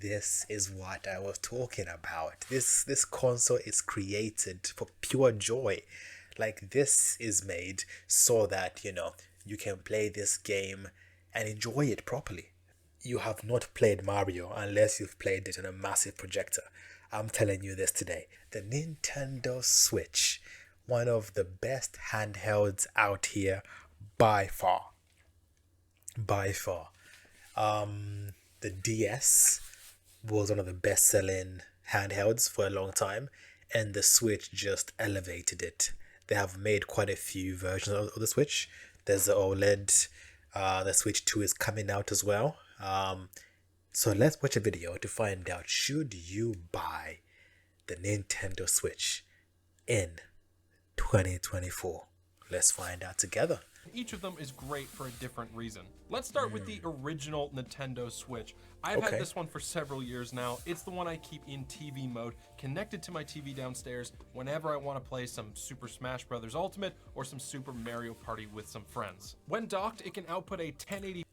This is what I was talking about. This console is created for pure joy. Like this is made so that, you can play this game and enjoy it properly. You have not played Mario unless you've played it on a massive projector. I'm telling you this today. The Nintendo Switch, one of the best handhelds out here by far. By far. The DS was one of the best selling handhelds for a long time, and the Switch just elevated it. They have made quite a few versions of the Switch. There's the OLED, the Switch 2 is coming out as well. So let's watch a video to find out, should you buy the Nintendo Switch in 2024? Let's find out together. Each of them is great for a different reason. Let's start with the original Nintendo Switch. I've Okay. had this one for several years now. It's the one I keep in TV mode, connected to my TV downstairs whenever I want to play some Super Smash Bros. Ultimate or some Super Mario Party with some friends. When docked, it can output a 1080.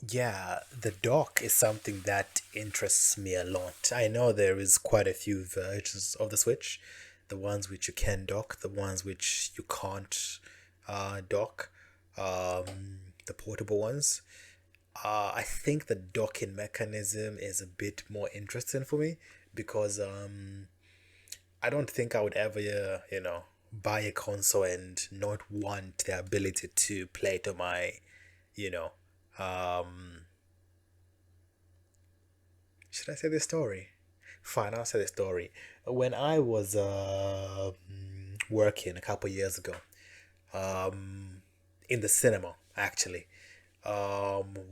Yeah, the dock is something that interests me a lot. I know there is quite a few versions of the Switch, the ones which you can dock, the ones which you can't dock, the portable ones. I think the docking mechanism is a bit more interesting for me because I don't think I would ever, buy a console and not want the ability to play to my, you know, should I say the story? Fine, I'll say the story. When I was working a couple years ago, in the cinema, actually,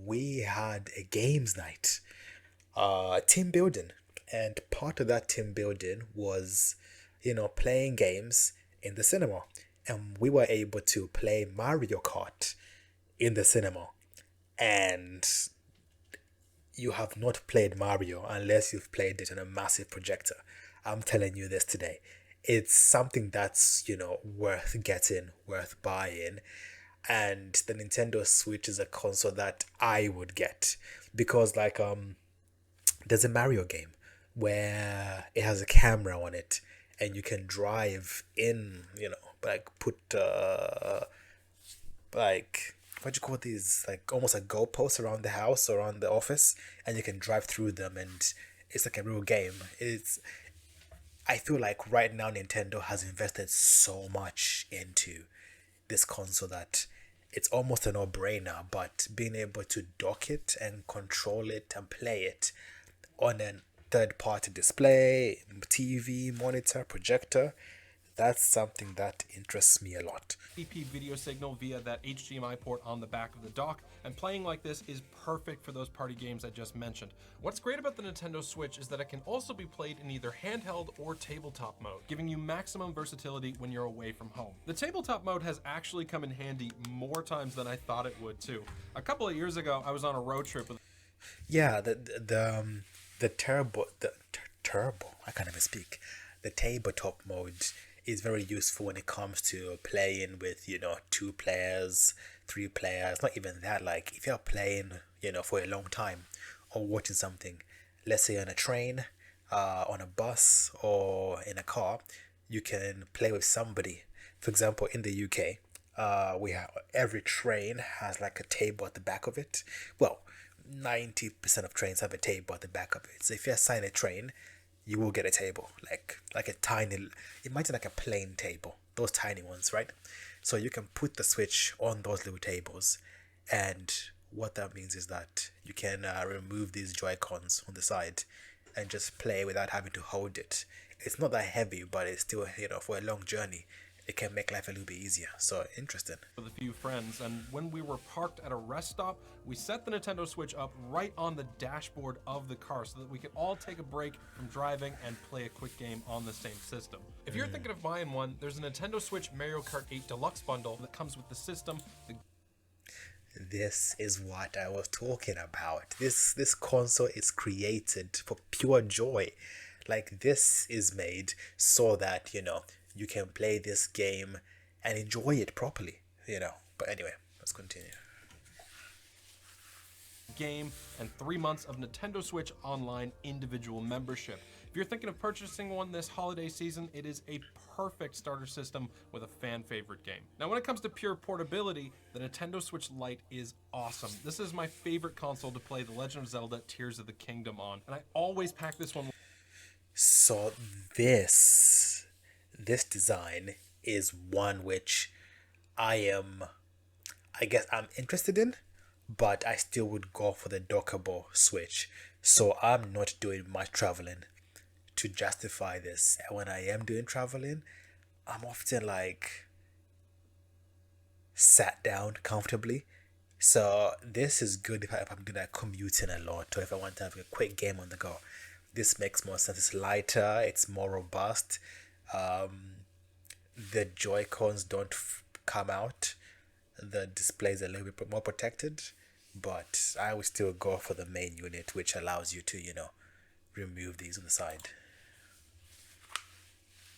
we had a games night, team building, and part of that team building was, playing games in the cinema, and we were able to play Mario Kart in the cinema, and you have not played Mario unless you've played it on a massive projector. I'm telling you this today. It's something that's, worth getting, worth buying. And the Nintendo Switch is a console that I would get because there's a Mario game where it has a camera on it and you can drive in, put what do you call these, like almost like goalposts around the house or around the office, and you can drive through them, and it's like a real game. I feel like right now Nintendo has invested so much into this console that it's almost a no-brainer, but being able to dock it and control it and play it on a third-party display, TV, monitor, projector, that's something that interests me a lot. Video signal via that HDMI port on the back of the dock, and playing like this is perfect for those party games I just mentioned. What's great about the Nintendo Switch is that it can also be played in either handheld or tabletop mode, giving you maximum versatility when you're away from home. The tabletop mode has actually come in handy more times than I thought it would too. A couple of years ago, I was on a road trip with Yeah, the I can't even speak. The tabletop mode is very useful when it comes to playing with, 2 players, 3 players, not even that. Like if you're playing, for a long time or watching something, let's say on a train, on a bus or in a car, you can play with somebody. For example, in the UK, we have every train has like a table at the back of it. Well, 90% of trains have a table at the back of it. So if you assign a train, you will get a table, like a tiny, imagine like a plain table, those tiny ones, right? So you can put the Switch on those little tables, and what that means is that you can remove these Joy-Cons on the side and just play without having to hold it. It's not that heavy, but it's still, for a long journey, it can make life a little bit easier. So interesting. a few friends, and when we were parked at a rest stop, we set the Nintendo Switch up right on the dashboard of the car so that we could all take a break from driving and play a quick game on the same system. If you're thinking of buying one, there's a Nintendo Switch Mario Kart 8 Deluxe bundle that comes with the system, This is what I was talking about. This console is created for pure joy. Like this is made so that, you can play this game and enjoy it properly, But anyway, let's continue. game and 3 months of Nintendo Switch Online individual membership. If you're thinking of purchasing one this holiday season, it is a perfect starter system with a fan favorite game. Now, when it comes to pure portability, the Nintendo Switch Lite is awesome. This is my favorite console to play The Legend of Zelda Tears of the Kingdom on, and I always pack this one. So this design is one which I guess I'm interested in, but I still would go for the dockable Switch. So I'm not doing much traveling to justify this. And when I am doing traveling, I'm often like sat down comfortably. So this is good if I'm gonna commuting a lot or if I want to have a quick game on the go. This makes more sense. It's lighter, it's more robust. The Joy-Cons don't come out. The display is a little bit more protected, but I would still go for the main unit, which allows you to, remove these on the side.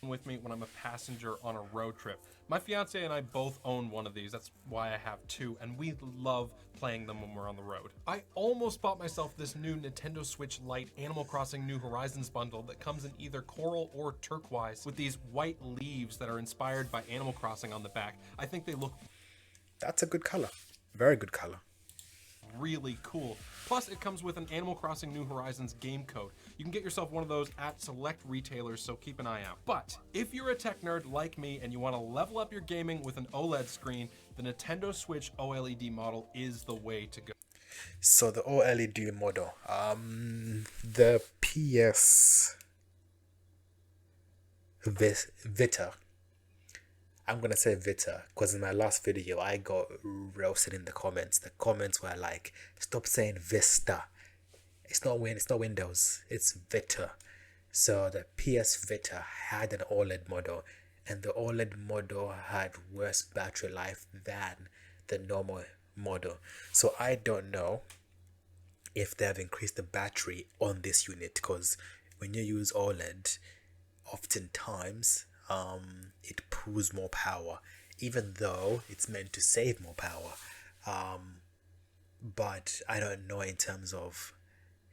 With me when I'm a passenger on a road trip. My fiance and I both own one of these. That's why I have two, and we love playing them when we're on the road. I almost bought myself this new Nintendo Switch Lite Animal Crossing New Horizons bundle that comes in either coral or turquoise with these white leaves that are inspired by Animal Crossing on the back. I think they look That's a good color. Very good color. really cool. Plus, it comes with an Animal Crossing New Horizons game code. You can get yourself one of those at select retailers, so keep an eye out. But if you're a tech nerd like me and you want to level up your gaming with an OLED screen, the Nintendo Switch OLED model is the way to go. So the OLED model, the PS Vita. I'm gonna say Vita because in my last video I got roasted in the comments. The comments were like, "Stop saying Vista. It's not Windows. It's Vita." So the PS Vita had an OLED model, and the OLED model had worse battery life than the normal model. So I don't know if they have increased the battery on this unit, because when you use OLED, oftentimes it pulls more power, even though it's meant to save more power. But I don't know in terms of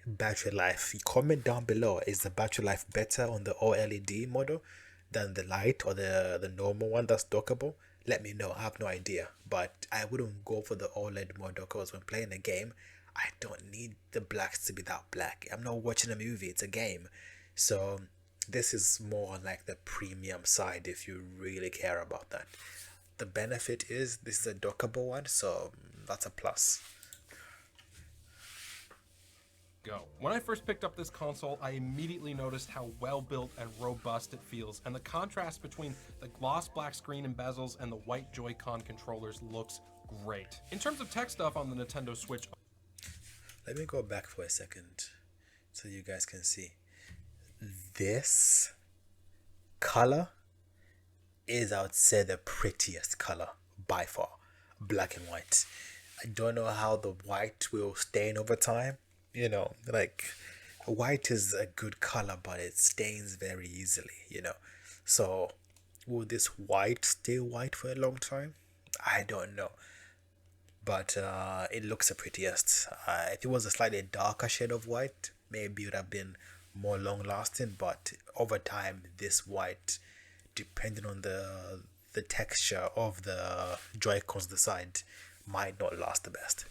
battery life. Comment down below, is the battery life better on the OLED model than the light or the normal one that's dockable? Let me know. I have no idea, but I wouldn't go for the OLED model because when playing a game, I don't need the blacks to be that black. I'm not watching a movie, it's a game. So this is more on like the premium side if you really care about that. The benefit is this is a dockable one, so that's a plus. Go. When I first picked up this console, I immediately noticed how well built and robust it feels, and the contrast between the gloss black screen and bezels and the white Joy-Con controllers looks great. In terms of tech stuff on the Nintendo Switch, let me go back for a second so you guys can see. This color is, I would say, the prettiest color by far. Black and white. I don't know how the white will stain over time. Like white is a good color, but it stains very easily, So will this white stay white for a long time? I don't know. But it looks the prettiest. If it was a slightly darker shade of white, maybe it would have been more long lasting, but over time this white, depending on the texture of the Joy-Cons the side, might not last the best.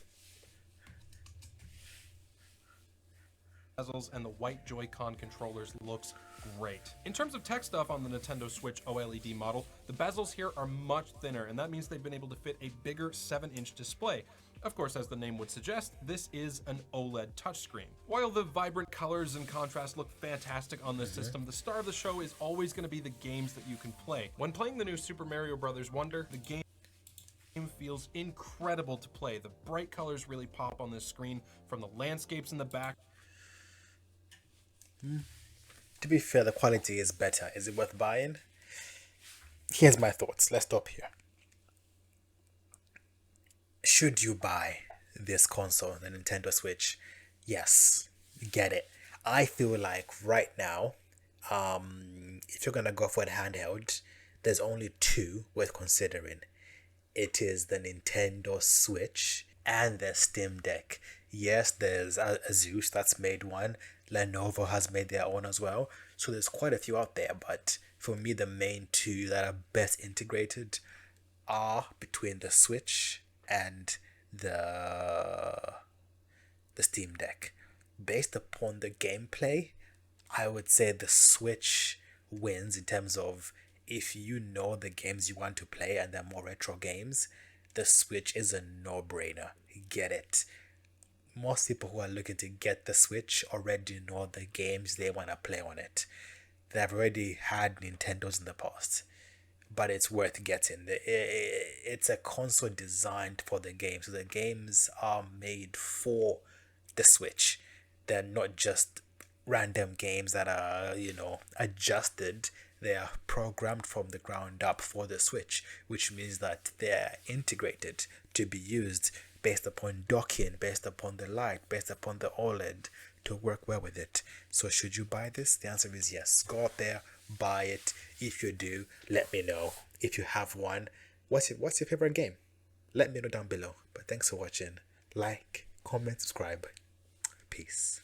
bezels and the white Joy-Con controllers looks great. In terms of tech stuff on the Nintendo Switch OLED model, the bezels here are much thinner, and that means they've been able to fit a bigger 7-inch display. Of course, as the name would suggest, this is an OLED touchscreen. While the vibrant colors and contrast look fantastic on this system, the star of the show is always going to be the games that you can play. When playing the new Super Mario Bros. Wonder, the game feels incredible to play. The bright colors really pop on this screen, from the landscapes in the back. To be fair, the quality is better. Is it worth buying? Here's my thoughts. Let's stop here. Should you buy this console, the Nintendo Switch? Yes, get it. I feel like right now, if you're gonna go for a handheld, there's only two worth considering. It is the Nintendo Switch and the Steam Deck. Yes, there's Asus that's made one. Lenovo has made their own as well. So there's quite a few out there, but for me, the main two that are best integrated are between the Switch and the the Steam Deck. Based upon the gameplay, I would say the Switch wins in terms of if you know the games you want to play and they're more retro games, the Switch is a no-brainer. Get it. Most people who are looking to get the Switch already know the games they want to play on it. They've already had Nintendos in the past, but it's worth getting. It's a console designed for the games. So the games are made for the Switch. They're not just random games that are, adjusted. They are programmed from the ground up for the Switch, which means that they're integrated to be used based upon docking, based upon the light, based upon the OLED to work well with it. So should you buy this? The answer is yes. Go out there, buy it. If you do, let me know. If you have one, what's your favorite game? Let me know down below. But thanks for watching. Like, comment, subscribe. Peace.